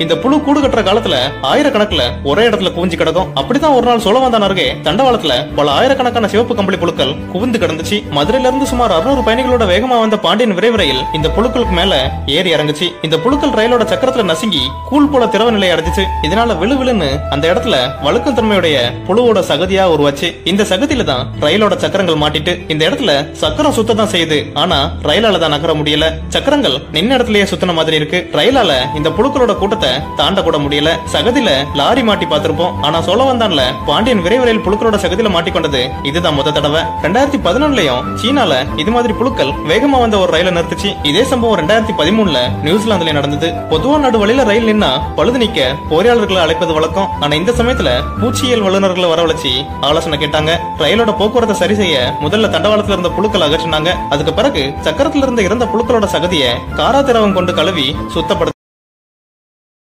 இந்த புழு கூடு கட்டுற காலத்துல ஆயிரக்கணக்குல ஒரே இடத்துல குவிஞ்சு கிடக்கும். அப்படிதான் ஒரு நாள் சோழவந்தான் அருகே தண்டவாளத்துல பல ஆயிரக்கணக்கான சிவப்பு கம்பளி புழுக்கள் குவிந்து கிடந்துச்சு. மதுரையில இருந்து சுமார் 600 பயணிகளோட வேகமா வந்த பாண்டியன் விரைவு ரயில் இந்த புழுக்களுக்கு மேல ஏறி இறங்குச்சு. இந்த புழுக்கள் ரயிலோட சக்கரத்துல நசுங்கி கூழ் போல திரவ நிலை அடைஞ்சிச்சு. இதனால விழுன்னு அந்த இடத்துல வழுக்கும் தன்மையுடைய புழுவோட சகதியா உருவாச்சு. இந்த சகதியில தான் ரயிலோட சக்கரங்கள் மாட்டிட்டு இந்த இடத்துல சக்கரம் சுத்ததான் செய்யுது. ஆனா ரயிலால தான் நகர முடியல. சக்கரங்கள் நின்ன இடத்துலயே சுத்தின மாதிரி இருக்கு. ரயிலால இந்த புழுக்களோட கூட்டத்தை தாண்ட கூட முடியல. சகதியில லாரி மாட்டி பார்த்திருப்போம். ஆனா சோழவந்தான்ல பாண்டியன் விரைவு ரயில் புழுக்களோட சகதியில மாட்டிக்கொண்டது இதுதான் முத தடவை. 2011லயும் சீனால இது மாதிரி புழுக்கள் வேகமா வந்த ஒரு ரயில நிறுத்துச்சு. இதே சம்பவம் 2013ல நியூசிலாந்துல நடந்தது. பொதுவா நடு வழியில ரயில் நின்னா பழுது நீக்க பொறியாளர்களை அழைப்பது வழக்கம். ஆனா இந்த சமயத்துல பூச்சியியல் வல்லுநர்களை வரவழைச்சு ஆலோசனை கேட்டாங்க. ரயிலோட போக்குவரத்தை சரி செய்ய முதல்ல தண்டவாளத்துல இருந்த புழுக்கள் அகற்றினாங்க. அதுக்கு பிறகு சக்கரத்துல இருந்த இறந்த புழுக்களோட சகதியை காரா திரவம் கொண்டு கழுவி சுத்தப்படுத்த